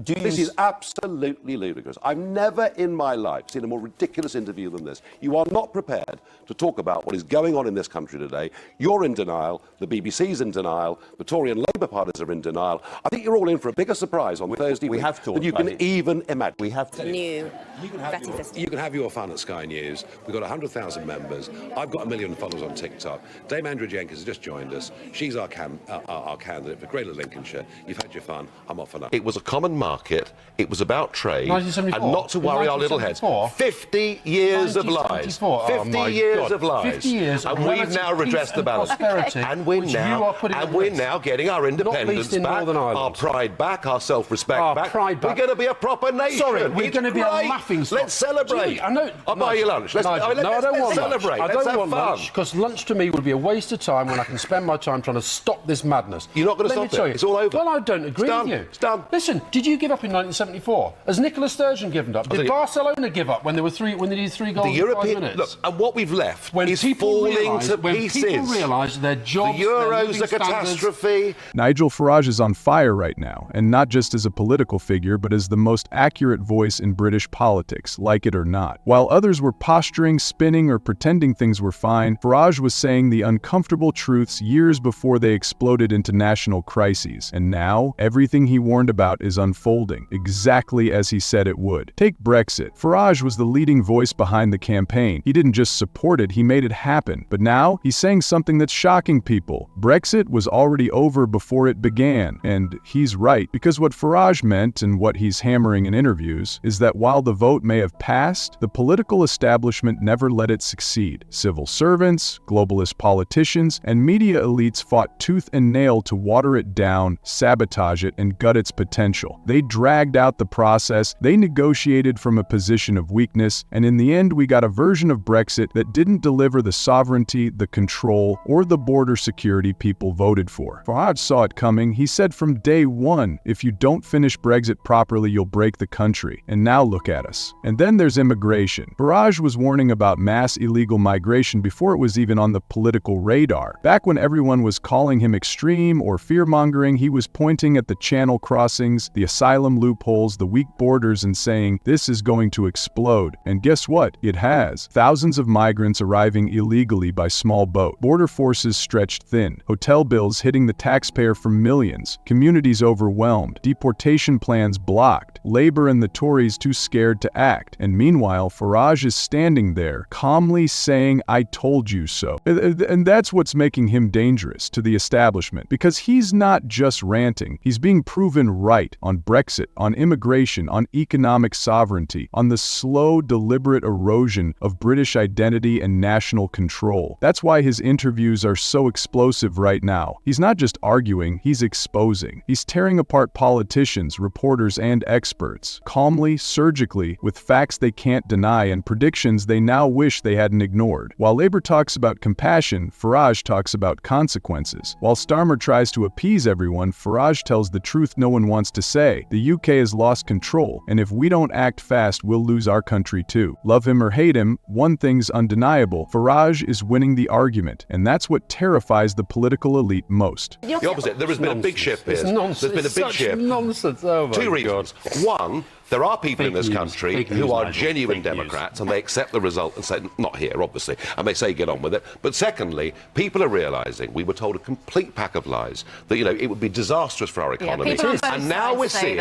This is absolutely ludicrous. I've never in my life seen a more ridiculous interview than this. You are not prepared to talk about what is going on in this country today. You're in denial, the BBC's in denial, the Tory and Labour parties are in denial. I think you're all in for a bigger surprise on Thursday week than you can even imagine. We have to. You can have your fun at Sky News. We've got 100,000 members. I've got 1 million followers on TikTok. Dame Andrew Jenkins has just joined us. She's our candidate for Greater Lincolnshire. You've had your fun. I'm off for now. It was a common market. It was about trade. And not to worry our little heads. 50 years of lies. 50 years of lies. 50 years and we've now redressed the balance. And we're now getting our independence back, our pride back, our self-respect back. We're going to be a proper nation. Sorry, we're going to be a laughing stock. Let's celebrate. I'll buy you lunch. Let's celebrate. I don't want lunch, because lunch to me would be a waste of time when I can spend my time trying to stop this madness. You're not going to stop it. It's all over. Well, I don't agree with you. It's done. Listen, did you give up in 1974? Has Nicola Sturgeon given up? Did Barcelona give up when they needed 3 goals in 5 minutes? Look, and what we've left is falling to pieces. When people realise their jobs, the Euro's a catastrophe. Nigel Farage is on fire right now, and not just as a political figure, but as the most accurate voice in British politics, like it or not. While others were posturing, spinning, or pretending things were fine, Farage was saying the uncomfortable truths years before they exploded into national crises. And now, everything he warned about is unfolding, exactly as he said it would. Take Brexit. Farage was the leading voice behind the campaign. He didn't just support it, he made it happen. But now, he's saying something that's shocking people. Brexit was already over before it began. And he's right, because what Farage meant, and what he's hammering in interviews, is that while the vote may have passed, the political establishment never let it succeed. Civil servants, globalist politicians, and media elites fought tooth and nail to water it down, sabotage it, and gut its potential. They dragged out the process, they negotiated from a position of weakness, and in the end we got a version of Brexit that didn't deliver the sovereignty, the control, or the border security people voted for. Farage saw it coming. He said from day one, if you don't finish Brexit properly, you'll break the country. And now look at us. And then there's immigration. Farage was warning about mass illegal migration before it was even on the political radar. Back when everyone was calling him extreme or fear-mongering, he was pointing at the channel crossings, the asylum loopholes, the weak borders, and saying, this is going to explode. And guess what? It has. Thousands of migrants arriving illegally by small boat. Border forces stretched thin. Hotel bills hitting the taxpayer for millions. Communities overwhelmed. Deportation plans blocked. Labor and the Tories too scared to act. And meanwhile, Farage is standing there, calmly saying, I told you so. And that's what's making him dangerous to the establishment, because he's not just ranting. He's being proven right on Brexit, on immigration, on economic sovereignty, on the slow, deliberate erosion of British identity and national control. That's why his interviews are so explosive right now. He's not just arguing, he's exposing. He's tearing apart politicians, reporters, and experts, calmly, surgically, with facts they can't deny and predictions they now wish they hadn't ignored. While Labour talks about compassion, Farage talks about consequences. While Starmer tries to appease everyone, Farage tells the truth no one wants to say. The UK has lost control, and if we don't act fast, we'll lose our country too. Love him or hate him, one thing's undeniable. Farage is winning the argument, and that's what terrifies the political elite most. The opposite. There has been a big shift here. There's been a big shift. Nonsense. Oh my 2 reasons. One, there are people in this country who are genuine Democrats and they accept the result and say, not here, obviously, and they say get on with it. But secondly, people are realising we were told a complete pack of lies that, it would be disastrous for our economy. And now we're seeing,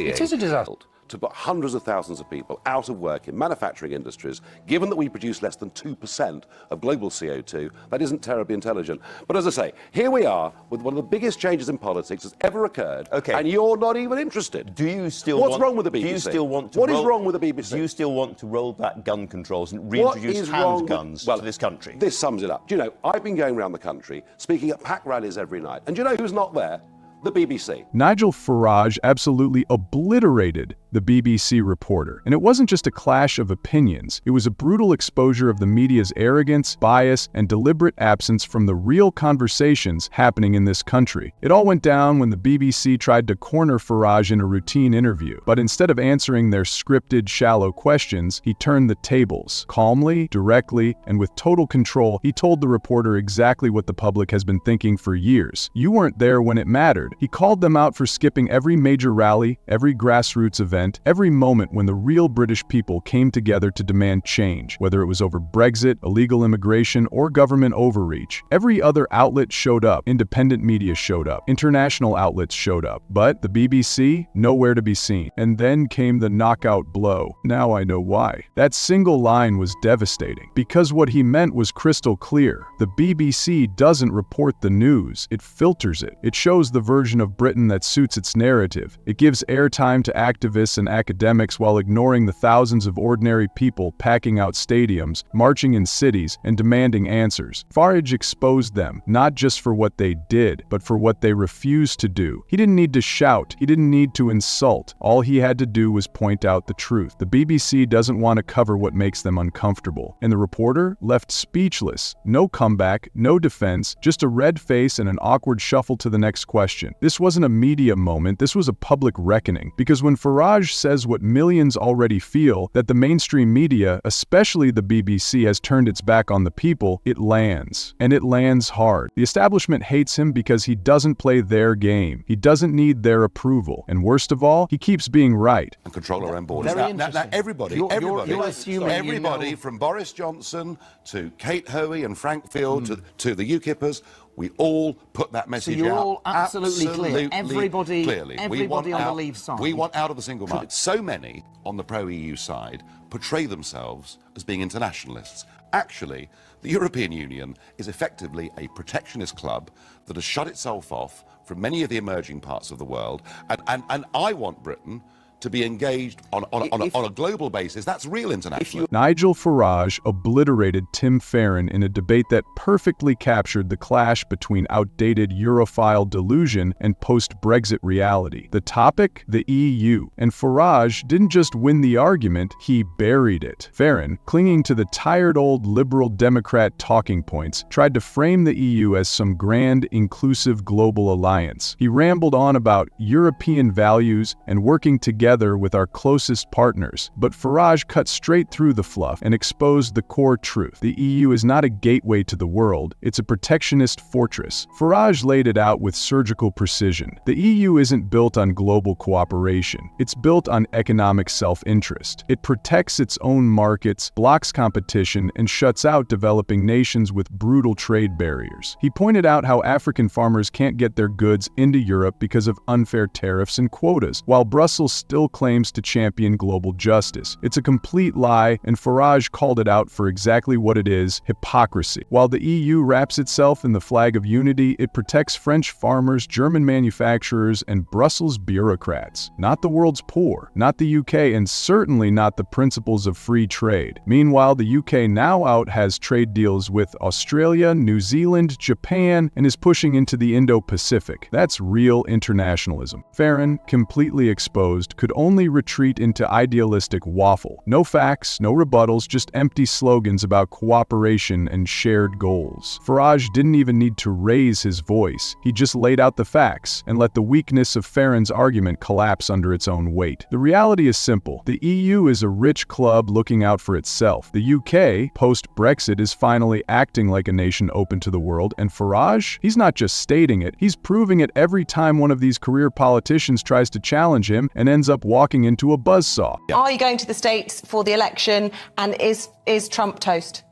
it is a disaster. To put hundreds of thousands of people out of work in manufacturing industries, given that we produce less than 2% of global CO2, that isn't terribly intelligent. But as I say, here we are with one of the biggest changes in politics that's ever occurred, and you're not even interested. Do you still What's wrong with the BBC? Do you still want to What is wrong with the BBC? Do you still want to roll back gun controls and reintroduce handguns to this country? This sums it up. Do you know, I've been going around the country speaking at pack rallies every night, and do you know who's not there? The BBC. Nigel Farage absolutely obliterated the BBC reporter. And it wasn't just a clash of opinions. It was a brutal exposure of the media's arrogance, bias, and deliberate absence from the real conversations happening in this country. It all went down when the BBC tried to corner Farage in a routine interview. But instead of answering their scripted, shallow questions, he turned the tables. Calmly, directly, and with total control, he told the reporter exactly what the public has been thinking for years. You weren't there when it mattered. word. He called them out for skipping every major rally, every grassroots event, every moment when the real British people came together to demand change, whether it was over Brexit, illegal immigration, or government overreach. Every other outlet showed up. Independent media showed up. International outlets showed up. But the BBC, nowhere to be seen. And then came the knockout blow. Now I know why. That single line was devastating, because what he meant was crystal clear. The BBC doesn't report the news, it filters it. It shows the version of Britain that suits its narrative. It gives airtime to activists and academics while ignoring the thousands of ordinary people packing out stadiums, marching in cities, and demanding answers. Farage exposed them, not just for what they did, but for what they refused to do. He didn't need to shout, he didn't need to insult. All he had to do was point out the truth. The BBC doesn't want to cover what makes them uncomfortable. And the reporter left speechless. No comeback, no defense, just a red face and an awkward shuffle to the next question. This wasn't a media moment, this was a public reckoning. Because when Farage says what millions already feel, that the mainstream media, especially the BBC, has turned its back on the people, it lands. And it lands hard. The establishment hates him because he doesn't play their game. He doesn't need their approval. And worst of all, he keeps being right. And control our own borders. Now, everybody from Boris Johnson to Kate Hoey and Frank Field to the UKIPers, we all put that message out. So you're all absolutely clear. Everybody on the Leave side. We want out of the single market. So many on the pro-EU side portray themselves as being internationalists. Actually, the European Union is effectively a protectionist club that has shut itself off from many of the emerging parts of the world. And I want Britain to be engaged on a global basis. That's real international. Nigel Farage obliterated Tim Farron in a debate that perfectly captured the clash between outdated Europhile delusion and post-Brexit reality. The topic? The EU. And Farage didn't just win the argument, he buried it. Farron, clinging to the tired old liberal Democrat talking points, tried to frame the EU as some grand, inclusive global alliance. He rambled on about European values and working together with our closest partners, but Farage cut straight through the fluff and exposed the core truth. The EU is not a gateway to the world, it's a protectionist fortress. Farage laid it out with surgical precision. The EU isn't built on global cooperation, it's built on economic self-interest. It protects its own markets, blocks competition, and shuts out developing nations with brutal trade barriers. He pointed out how African farmers can't get their goods into Europe because of unfair tariffs and quotas, while Brussels still claims to champion global justice. It's a complete lie, and Farage called it out for exactly what it is: hypocrisy. While the EU wraps itself in the flag of unity, it protects French farmers, German manufacturers, and Brussels bureaucrats. Not the world's poor, not the UK, and certainly not the principles of free trade. Meanwhile, the UK now has trade deals with Australia, New Zealand, Japan, and is pushing into the Indo-Pacific. That's real internationalism. Farron, completely exposed, could only retreat into idealistic waffle. No facts, no rebuttals, just empty slogans about cooperation and shared goals. Farage didn't even need to raise his voice. He just laid out the facts and let the weakness of Farron's argument collapse under its own weight. The reality is simple. The EU is a rich club looking out for itself. The UK, post-Brexit, is finally acting like a nation open to the world, and Farage? He's not just stating it, he's proving it every time one of these career politicians tries to challenge him and ends up walking into a buzzsaw. Are you going to the States for the election, and is Trump toast?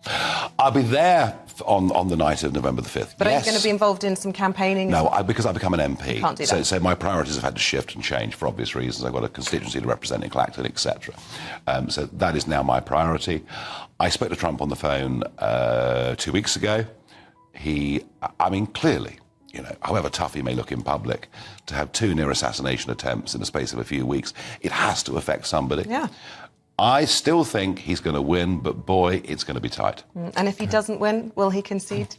I'll be there on the night of November the 5th. But are you going to be involved in some campaigning? No, because I've become an MP. Can't do that. So my priorities have had to shift and change for obvious reasons. I've got a constituency to represent in Clacton, etc. So that is now my priority. I spoke to Trump on the phone 2 weeks ago. Clearly, however tough he may look in public, to have 2 near assassination attempts in the space of a few weeks, it has to affect somebody. Yeah. I still think he's going to win, but boy, it's going to be tight. And if he doesn't win, will he concede?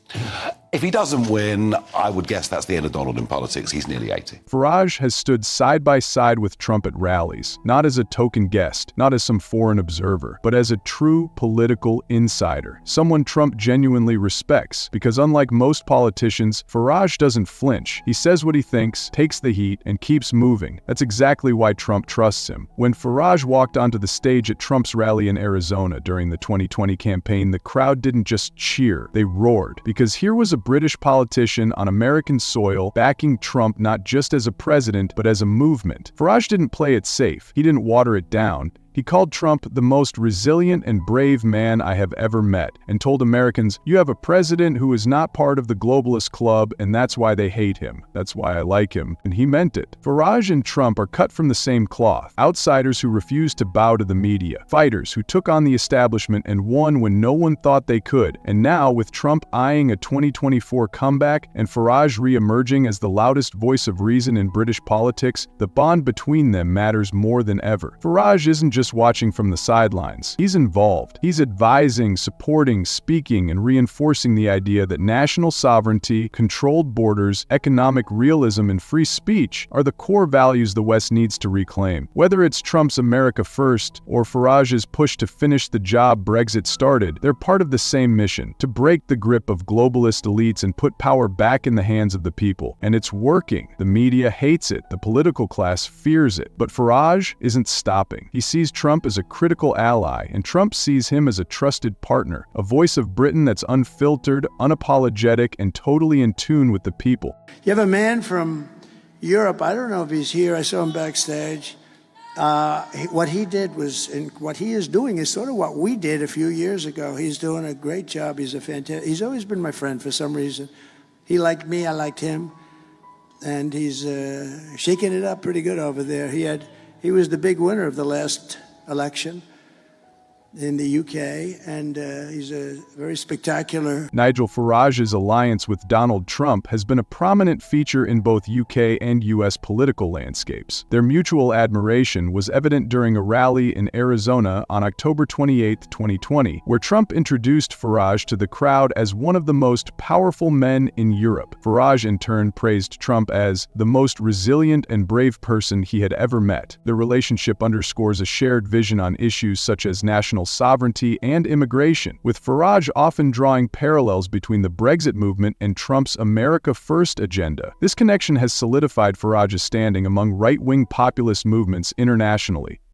If he doesn't win, I would guess that's the end of Donald in politics. He's nearly 80. Farage has stood side by side with Trump at rallies, not as a token guest, not as some foreign observer, but as a true political insider, someone Trump genuinely respects, because unlike most politicians, Farage doesn't flinch. He says what he thinks, takes the heat, and keeps moving. That's exactly why Trump trusts him. When Farage walked onto the stage at Trump's rally in Arizona during the 2020 campaign, the crowd didn't just cheer, they roared, because here was a British politician on American soil, backing Trump not just as a president, but as a movement. Farage didn't play it safe. He didn't water it down. He called Trump the most resilient and brave man I have ever met, and told Americans, "You have a president who is not part of the globalist club, and that's why they hate him. That's why I like him." And he meant it. Farage and Trump are cut from the same cloth. Outsiders who refused to bow to the media. Fighters who took on the establishment and won when no one thought they could. And now, with Trump eyeing a 2024 comeback and Farage re-emerging as the loudest voice of reason in British politics, the bond between them matters more than ever. Farage isn't just watching from the sidelines. He's involved. He's advising, supporting, speaking, and reinforcing the idea that national sovereignty, controlled borders, economic realism, and free speech are the core values the West needs to reclaim. Whether it's Trump's America First or Farage's push to finish the job Brexit started, they're part of the same mission: to break the grip of globalist elites and put power back in the hands of the people. And it's working. The media hates it. The political class fears it. But Farage isn't stopping. He sees Trump as a critical ally, and Trump sees him as a trusted partner, a voice of Britain that's unfiltered, unapologetic, and totally in tune with the people. You have a man from Europe, I don't know if he's here, I saw him backstage. What he did was, and what he is doing is sort of what we did a few years ago. He's doing a great job. He's always been my friend for some reason. He liked me, I liked him, and he's shaking it up pretty good over there. He was the big winner of the last election in the UK, and he's a very spectacular. Nigel Farage's alliance with Donald Trump has been a prominent feature in both UK and US political landscapes. Their mutual admiration was evident during a rally in Arizona on October 28, 2020, where Trump introduced Farage to the crowd as one of the most powerful men in Europe. Farage in turn praised Trump as the most resilient and brave person he had ever met. The relationship underscores a shared vision on issues such as national sovereignty and immigration, with Farage often drawing parallels between the Brexit movement and Trump's America First agenda. This connection has solidified Farage's standing among right-wing populist movements internationally.